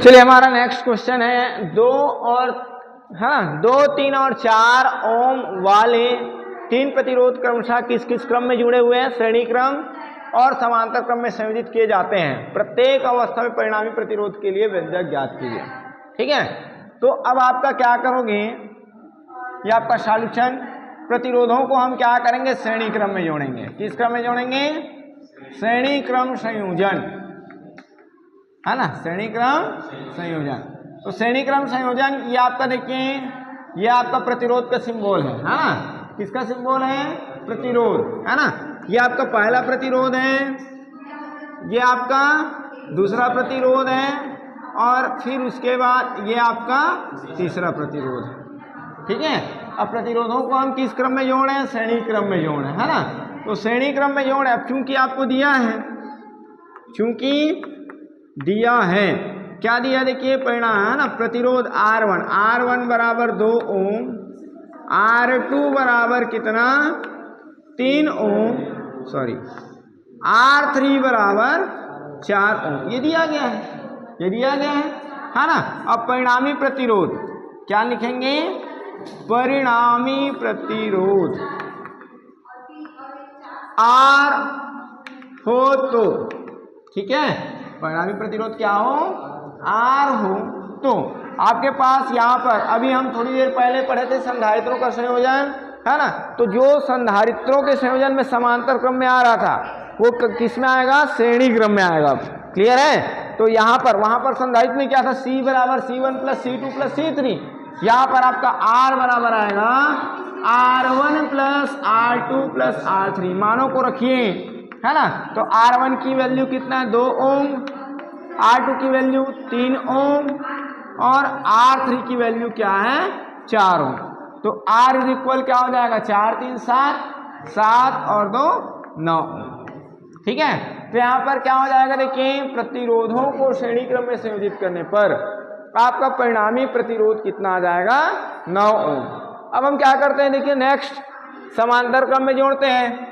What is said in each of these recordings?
चलिए हमारा next question है 2, 3 और 4 ओम वाले 3 प्रतिरोध क्रमशः किस किस क्रम में जुड़े हुए हैं? श्रेणी क्रम और समांतर क्रम में संयोजित किए जाते हैं। प्रत्येक अवस्था में परिणामी प्रतिरोध के लिए व्यंजक ज्ञात कीजिए। ठीक है, तो अब आपका क्या करोगे, ये आपका सॉल्यूशन, प्रतिरोधों को हम क्या करेंगे? श्रेणी क्रम में जोड़ेंगे। किस क्रम में जोड़ेंगे? श्रेणी क्रम संयोजन, है ना, श्रेणी क्रम संयोजन। तो श्रेणी क्रम संयोजन ये आपका देखिए, ये आपका प्रतिरोध का सिंबल है ना, किसका सिंबल है? प्रतिरोध, है ना। ये आपका पहला प्रतिरोध है, ये आपका दूसरा प्रतिरोध है, और फिर उसके बाद ये आपका तीसरा प्रतिरोध है। ठीक है, अब प्रतिरोधों को हम किस क्रम में जोड़े हैं? श्रेणी क्रम में जोड़े, है ना। तो श्रेणी क्रम में जोड़े, अब चूंकि आपको दिया है, चूंकि दिया है, क्या दिया देखिए परिणाम, है ना, प्रतिरोध R1 बराबर 2 ओम, R2 बराबर कितना? 3 ओम, सॉरी R3 बराबर 4 ओम, ये दिया गया है, ये दिया गया है ना। अब परिणामी प्रतिरोध क्या लिखेंगे? परिणामी प्रतिरोध R हो तो, ठीक है, परिणामी प्रतिरोध क्या हो? R हो तो आपके पास यहाँ पर, अभी हम थोड़ी देर पहले पढ़े थे संधारित्रों का संयोजन, है ना। तो जो संधारित्रों के संयोजन में समांतर क्रम में आ रहा था वो किस में आएगा? श्रेणी क्रम में आएगा। क्लियर है? तो यहाँ पर, वहां पर संधारित्र में क्या था? C बराबर C1 plus C2 plus C3, यहाँ पर आपका R बराबर आएगा R1 plus R2 plus R3। मानों को रखिए, है ना। तो R1 की वैल्यू कितना है? 2 ओम, R2 की वैल्यू 3 ओम, और R3 की वैल्यू क्या है? 4 ओम। तो R इज इक्वल क्या हो जाएगा? 4 3 7, 7 और 2 9 ओम। ठीक है, तो यहाँ पर क्या हो जाएगा देखिए, प्रतिरोधों को श्रेणी क्रम में संयोजित करने पर आपका परिणामी प्रतिरोध कितना आ जाएगा? 9 ओम। अब हम क्या करते हैं देखिए, नेक्स्ट समांतर क्रम में जोड़ते हैं।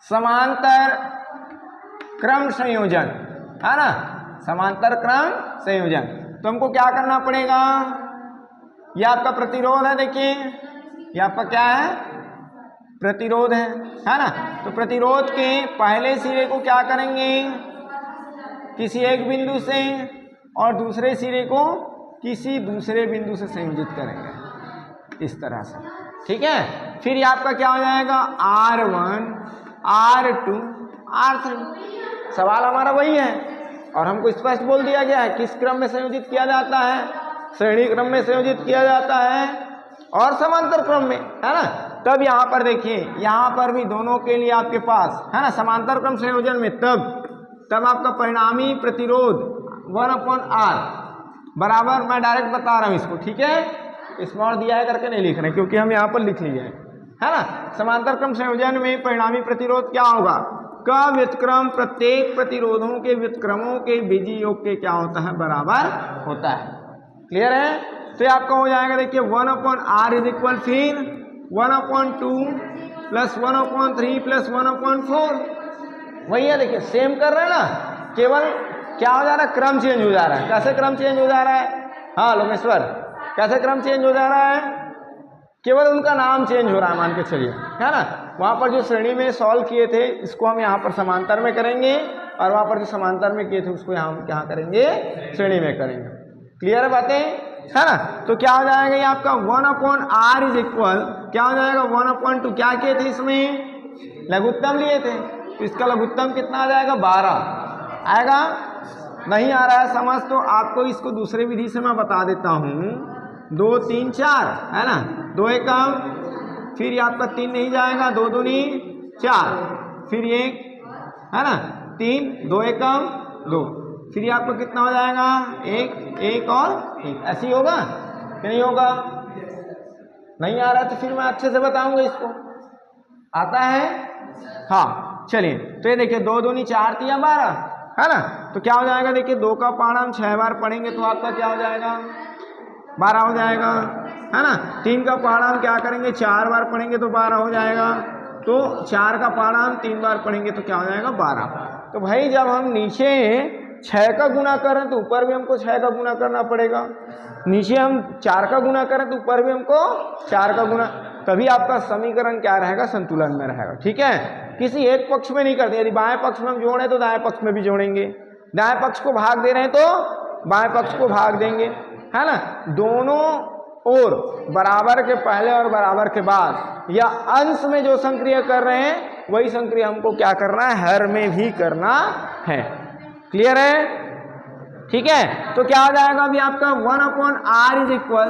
समांतर क्रम संयोजन, है ना, समांतर क्रम संयोजन। तो हमको क्या करना पड़ेगा? ये आपका प्रतिरोध है, देखिए ये आपका क्या है? प्रतिरोध है ना। तो प्रतिरोध के पहले सिरे को क्या करेंगे? किसी एक बिंदु से, और दूसरे सिरे को किसी दूसरे बिंदु से संयोजित करेंगे, इस तरह से। ठीक है, फिर ये आपका क्या हो जाएगा? R1 R2 R3। सवाल हमारा वही है, और हमको स्पष्ट बोल दिया गया है किस क्रम में संयोजित किया जाता है? श्रेणी क्रम में संयोजित किया जाता है और समांतर क्रम में, है ना। तब यहाँ पर देखिए, यहाँ पर भी दोनों के लिए आपके पास, है ना, समांतर क्रम संयोजन में तब आपका परिणामी प्रतिरोध 1/R बराबर, मैं डायरेक्ट बता रहा हूँ इसको, ठीक है, स्मॉल दिया है करके नहीं लिख रहे, क्योंकि हम यहाँ पर लिख लिए हैं, है ना। समांतर क्रम संयोजन में परिणामी प्रतिरोध क्या होगा? का व्युत्क्रम प्रत्येक प्रतिरोधों के व्युत्क्रमों के बीजीय योग के क्या होता है? बराबर होता है। क्लियर है? तो आपका हो जाएगा देखिए 1/R इज इक्वल फिर 1/2 प्लस 1/3 प्लस 1/4। वही है, देखिए सेम कर रहे हैं ना, केवल क्या हो जा रहा है? क्रम चेंज हो जा रहा है। कैसे क्रम चेंज हो जा रहा है? हाँ लोकेश्वर, कैसे क्रम चेंज हो जा रहा है? केवल उनका नाम चेंज हो रहा है, मान के चलिए, है ना। वहाँ पर जो श्रेणी में सॉल्व किए थे इसको हम यहाँ पर समांतर में करेंगे, और वहाँ पर जो समांतर में किए थे उसको यहाँ क्या करेंगे? श्रेणी में करेंगे। क्लियर है बातें, है ना। तो क्या हो जाएगा ये आपका 1/R इज इक्वल क्या हो जाएगा? 1/2। क्या किए थे इसमें? लघुत्तम लिए थे, तो इसका लघुत्तम कितना आ जाएगा? 12 आएगा। नहीं आ रहा है समझ, तो आपको इसको दूसरे विधि से मैं बता देता हूँ। 2 3 4, है ना, 2 एकम, फिर आपका 3 नहीं जाएगा, 2 दूनी 4, फिर 1, है ना, 3, 2 एकम 2, फिर आपको कितना हो जाएगा? 1 1 और 1। ऐसे ही होगा कि नहीं होगा? नहीं आ रहा तो फिर मैं अच्छे से बताऊंगा इसको। आता है? हाँ चलिए, तो ये देखिए 2 दूनी 4 3 12, है ना। तो क्या हो जाएगा देखिए, 2 का पाठ हम 6 बार पढ़ेंगे तो आपका क्या हो जाएगा? 12 हो जाएगा, है ना। 3 का पाठ हम क्या करेंगे? 4 बार पढ़ेंगे तो 12 हो जाएगा। तो 4 का पाठ हम 3 बार पढ़ेंगे तो क्या हो जाएगा? 12। तो भाई जब हम नीचे 6 का गुना करें तो ऊपर भी हमको 6 का गुना करना पड़ेगा, नीचे हम 4 का गुना करें तो ऊपर भी हमको 4 का गुना, तभी आपका समीकरण क्या रहेगा, संतुलन में रहेगा। ठीक है, किसी एक पक्ष में नहीं करते, यदि बाएं पक्ष में हम जोड़ें तो दाएं पक्ष में भी जोड़ेंगे, दाएं पक्ष को भाग दे रहे हैं तो बाएं पक्ष को भाग देंगे, है ना। दोनों ओर बराबर के पहले और बराबर के बाद या अंश में जो संक्रिय कर रहे हैं वही संक्रिय हमको क्या करना है, हर में भी करना है। क्लियर है? ठीक है, तो क्या आ जाएगा अभी आपका 1/r इज इक्वल,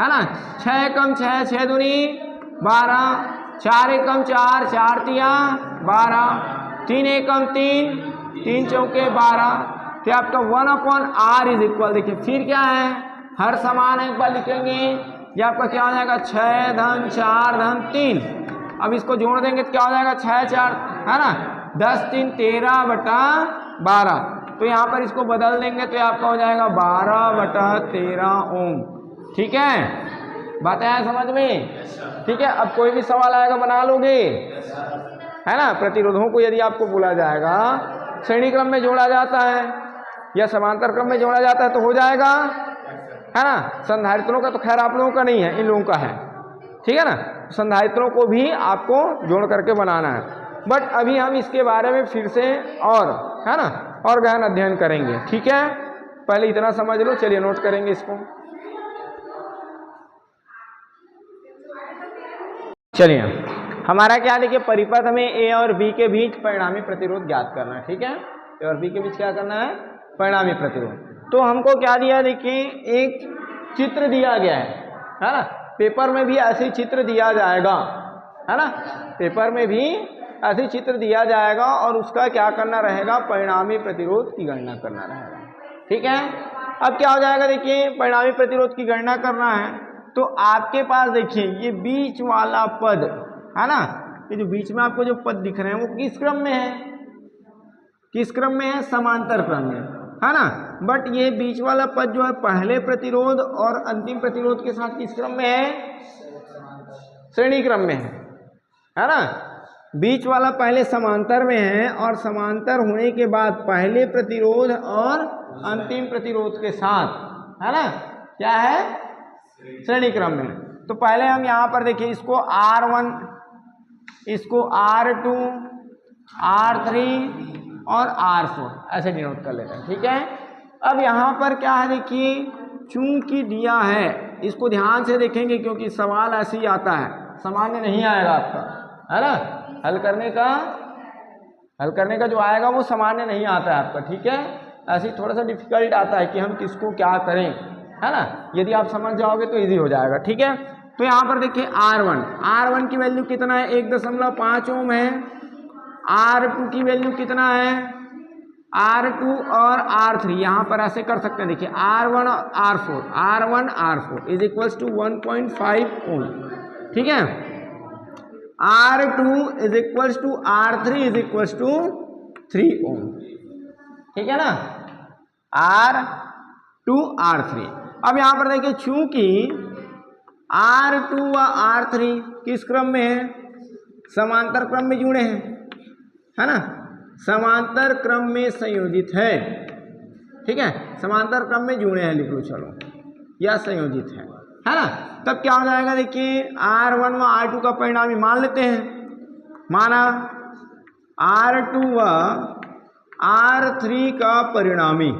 है ना, 6 कम 6, 6 दूनी 12, 4 एकम 4, 4 तिया 12, 3 एकम 3, 3 चौके 12, तो आपका 1/r इज इक्वल, देखिए फिर क्या है, हर समान एक बार लिखेंगे, ये आपका क्या हो जाएगा 6 धन 4 धन 3, अब इसको जोड़ देंगे तो क्या हो जाएगा 6 4, है ना, 10 3 13/12, तो यहाँ पर इसको बदल देंगे तो आपका हो जाएगा 12/13 ओम। ठीक है, बात आया समझ में? ठीक है, अब कोई भी सवाल आएगा बना लोगे, है ना। प्रतिरोधों को यदि आपको बोला जाएगा श्रेणी क्रम में जोड़ा जाता है या समांतर क्रम में जोड़ा जाता है तो हो जाएगा, है ना। संधारित्रों का तो खैर आप लोगों का नहीं है, इन लोगों का है, ठीक है ना। संधारित्रों को भी आपको जोड़ करके बनाना है, बट अभी हम इसके बारे में फिर से और, है ना, और गहन अध्ययन करेंगे। ठीक है, पहले इतना समझ लो, चलिए नोट करेंगे इसको। चलिए हमारा क्या देखिए, परिपथ में ए और बी के बीच परिणामी प्रतिरोध ज्ञात करना है। ठीक है, ए और बी के बीच क्या करना है, परिणामी प्रतिरोध। तो हमको क्या दिया, देखिए एक चित्र दिया गया है ना, पेपर में भी ऐसे चित्र दिया जाएगा, है ना, पेपर में भी ऐसे चित्र दिया जाएगा और उसका क्या करना रहेगा, परिणामी प्रतिरोध की गणना करना रहेगा। ठीक है, अब क्या हो जाएगा, देखिए परिणामी प्रतिरोध की गणना करना है तो आपके पास देखिए ये बीच वाला पद, है ना, ये जो बीच में आपको जो पद दिख रहे हैं वो किस क्रम में है, किस क्रम में है, समांतर क्रम में, है ना। बट ये बीच वाला पद जो है पहले प्रतिरोध और अंतिम प्रतिरोध के साथ किस क्रम में है, श्रेणी क्रम में है ना। बीच वाला पहले समांतर में है और समांतर होने के बाद पहले प्रतिरोध और अंतिम प्रतिरोध के साथ, है ना, क्या है, श्रेणी क्रम में। तो पहले हम यहाँ पर देखिए इसको R1, इसको R2, R3 और R4 ऐसे डिनोट कर लेते हैं। ठीक है, अब यहाँ पर क्या है, देखिए चूंकि दिया है, इसको ध्यान से देखेंगे क्योंकि सवाल ऐसे ही आता है, सामान्य नहीं आएगा आपका, है ना, हल करने का जो आएगा वो सामान्य नहीं आता है आपका। ठीक है, ऐसे थोड़ा सा डिफिकल्ट आता है कि हम किसको क्या करें, है ना, यदि आप समझ जाओगे तो इजी हो जाएगा। ठीक है, तो यहाँ पर देखिए R1 की वैल्यू कितना है, 1.5 ओम है। R2 की वैल्यू कितना है, R2 और R3 यहाँ पर ऐसे कर सकते हैं, देखिए R1 और R4 इज इक्वल्स टू 1.5 ओम। ठीक है, R2 is equals to R3 is equals to 3 ohm. ठीक है ना, R2 R3। अब यहाँ पर देखिए चूंकि R2 व R3 किस क्रम में है, समांतर क्रम में जुड़े हैं, है ना, समांतर क्रम में संयोजित है। ठीक है, समांतर क्रम में जुड़े हैं, लिख लो चलो, या संयोजित है ना। तब क्या हो जाएगा, देखिए R1 व R2 का परिणामी मान लेते हैं, माना R2 व R3 का परिणामी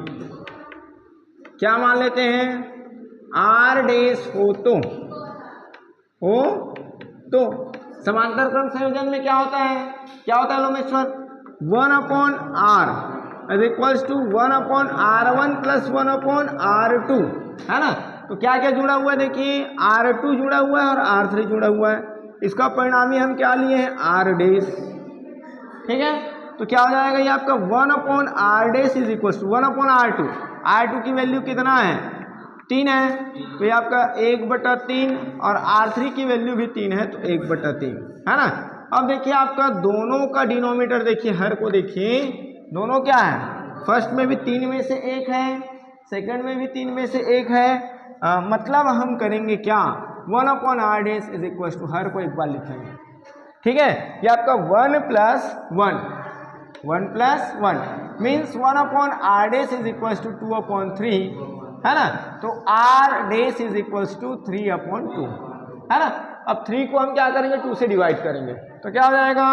क्या मान लेते हैं, R डैश हो तो समांतर क्रम संयोजन में क्या होता है Lomeshwar, 1/r is equals to 1/r1 plus 1/r2, है ना। तो क्या क्या जुड़ा हुआ है, देखिए R2 जुड़ा हुआ है और R3 जुड़ा हुआ है, इसका परिणामी हम क्या लिए हैं, R डैश। ठीक है, तो क्या हो जाएगा, ये आपका 1/r dash is equals to 1/r2, R2 की वैल्यू कितना है, 3 है, तो ये आपका 1/3 और R3 की वैल्यू भी 3 है तो 1/3, है ना। अब देखिए आपका दोनों का डिनोमिनेटर देखिए, हर को देखिए, दोनों क्या है, फर्स्ट में भी 3 में से 1 है, सेकंड में भी 3 में से 1 है, मतलब हम करेंगे क्या, 1/r dash is equal to, हर को एक बार लिखेंगे। ठीक है, ये आपका 1 + 1 1 plus 1 means 1/r' is equals to 2/3 है ना। तो r' इज इक्वल्स टू 3/2 है ना। अब 3 को हम क्या करेंगे 2 से डिवाइड करेंगे तो क्या हो जाएगा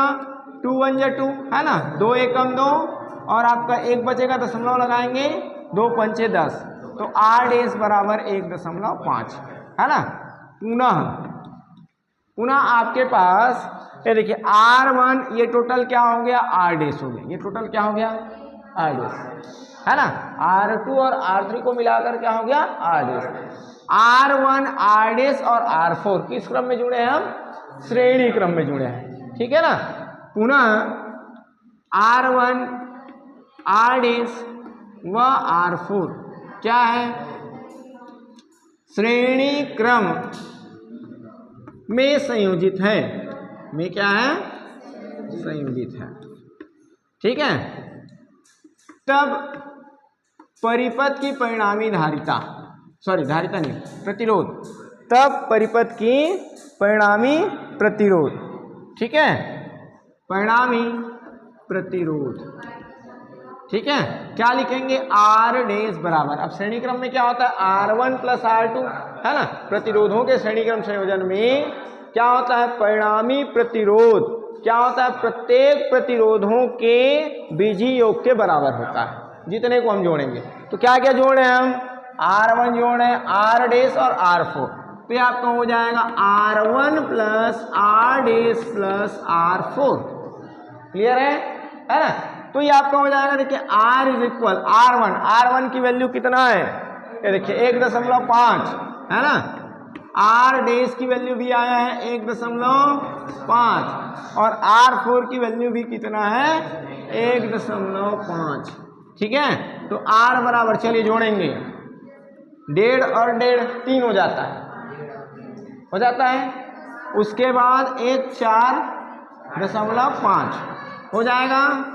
2 1 जा 2 है ना, 2 एकम 2 और आपका 1 बचेगा दशमलव लगाएंगे 2 पंचे 10 तो r' बराबर 1.5 है ना। पुनः आपके पास ये देखिए r1 ये टोटल क्या हो गया r' हो गया, ये टोटल क्या हो गया r' है ना। r2 और r3 को मिलाकर क्या हो गया r'। r1 r' और r4 किस क्रम में जुड़े हैं हम, श्रेणी क्रम में जुड़े हैं, ठीक है ना। पुनः r1 r' व r4 क्या है, श्रेणी क्रम में संयोजित है, में क्या है संयोजित है, ठीक है। तब परिपथ की परिणामी धारिता, धारिता नहीं प्रतिरोध, तब परिपथ की परिणामी प्रतिरोध, ठीक है, परिणामी प्रतिरोध, ठीक है। क्या लिखेंगे r' बराबर, अब श्रेणी क्रम में क्या होता है r1 प्लस r2 है ना। प्रतिरोधों के श्रेणी क्रम संयोजन में क्या होता है परिणामी प्रतिरोध, क्या होता है प्रत्येक प्रतिरोधों के बीजीय योग के बराबर होता है जितने को हम जोड़ेंगे। तो क्या क्या जोड़े हम r1 जोड़े r' और r4 तो ये आपका हो जाएगा r1 plus r' plus r4, clear है ना। तो ये आपका हो जाएगा देखिए r इज इक्वल r1 की वैल्यू कितना है ये देखिए 1.5 है ना, r' की वैल्यू भी आया है 1.5 और r4 की वैल्यू भी कितना है 1.5, ठीक है। तो r बराबर चलिए जोड़ेंगे 1.5 और 1.5 3 हो जाता है, उसके बाद 1 4.5 हो जाएगा।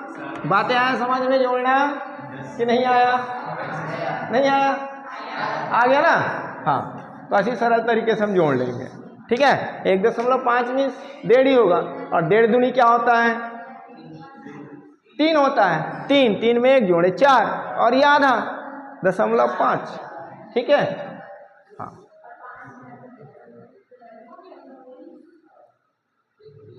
बातें आया समझ में जोड़ना कि नहीं आया, नहीं आया, आ गया ना। हाँ तो ऐसी सरल तरीके से हम जोड़ लेंगे, ठीक है। 1.5 मीन्स 1.5 ही होगा और 1.5 दूनी क्या होता है 3 होता है, 3 में 1 जोड़े 4 और ये आधा 0.5, ठीक है।